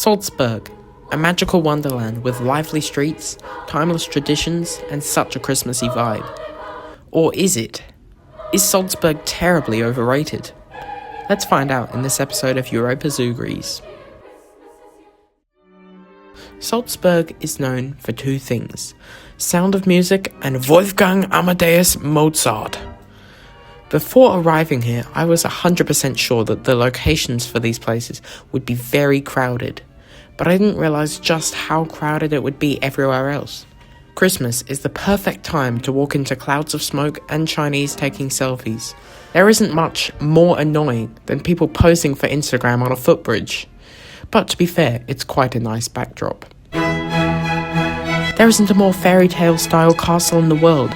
Salzburg, a magical wonderland with lively streets, timeless traditions, and such a Christmassy vibe. Or is it? Is Salzburg terribly overrated? Let's find out in this episode of Europa Zoogries. Salzburg is known for two things: Sound of Music and Wolfgang Amadeus Mozart. Before arriving here, I was 100% sure that the locations for these places would be very crowded, but I didn't realize just how crowded it would be everywhere else. Christmas is the perfect time to walk into clouds of smoke and Chinese taking selfies. There isn't much more annoying than people posing for Instagram on a footbridge. But to be fair, it's quite a nice backdrop. There isn't a more fairy tale style castle in the world.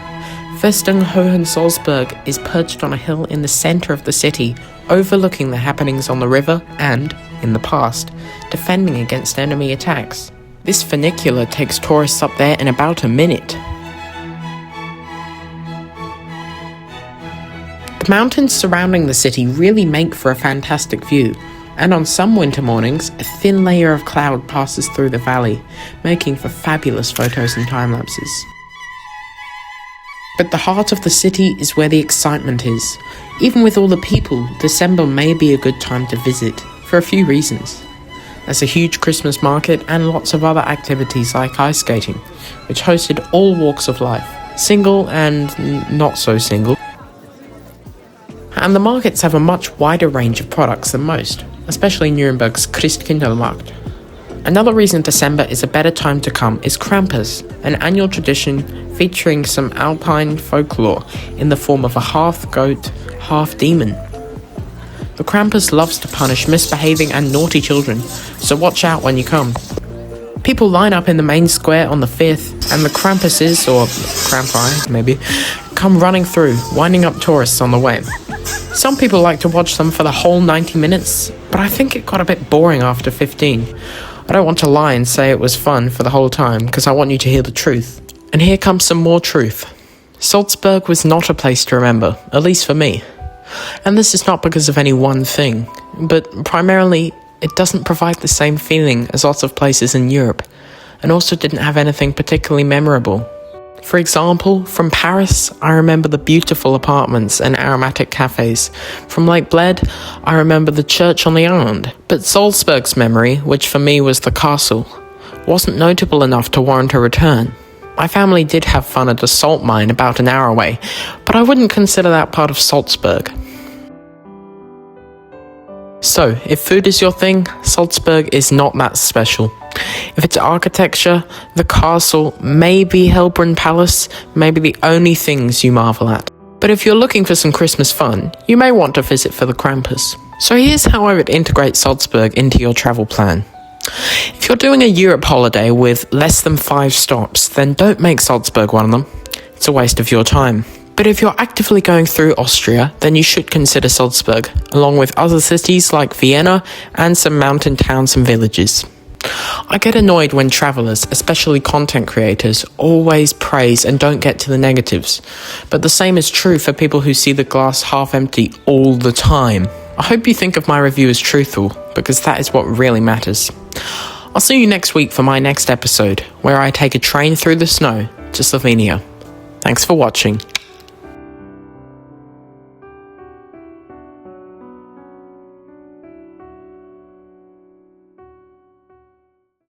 Festung Hohensalzburg is perched on a hill in the centre of the city, overlooking the happenings on the river and, in the past, defending against enemy attacks. This funicular takes tourists up there in about a minute. The mountains surrounding the city really make for a fantastic view, and on some winter mornings, a thin layer of cloud passes through the valley, making for fabulous photos and time-lapses. But the heart of the city is where the excitement is. Even with all the people, December may be a good time to visit, for a few reasons. There's a huge Christmas market and lots of other activities like ice skating, which hosted all walks of life, single and not so single. And the markets have a much wider range of products than most, especially Nuremberg's Christkindlmarkt. Another reason December is a better time to come is Krampus, an annual tradition featuring some alpine folklore in the form of a half-goat, half-demon. The Krampus loves to punish misbehaving and naughty children, so watch out when you come. People line up in the main square on the 5th, and the Krampuses, or Krampi maybe, come running through, winding up tourists on the way. Some people like to watch them for the whole 90 minutes, but I think it got a bit boring after 15. I don't want to lie and say it was fun for the whole time, because I want you to hear the truth. And here comes some more truth. Salzburg was not a place to remember, at least for me. And this is not because of any one thing, but primarily it doesn't provide the same feeling as lots of places in Europe, and also didn't have anything particularly memorable. For example, from Paris, I remember the beautiful apartments and aromatic cafes. From Lake Bled, I remember the church on the Arnd. But Salzburg's memory, which for me was the castle, wasn't notable enough to warrant a return. My family did have fun at a salt mine about an hour away, but I wouldn't consider that part of Salzburg. So, if food is your thing, Salzburg is not that special. If it's architecture, the castle, maybe Hellbrunn Palace, may be the only things you marvel at. But if you're looking for some Christmas fun, you may want to visit for the Krampus. So here's how I would integrate Salzburg into your travel plan. If you're doing a Europe holiday with less than 5 stops, then don't make Salzburg one of them. It's a waste of your time. But if you're actively going through Austria, then you should consider Salzburg, along with other cities like Vienna and some mountain towns and villages. I get annoyed when travellers, especially content creators, always praise and don't get to the negatives. But the same is true for people who see the glass half empty all the time. I hope you think of my review as truthful, because that is what really matters. I'll see you next week for my next episode, where I take a train through the snow to Slovenia. Thanks for watching.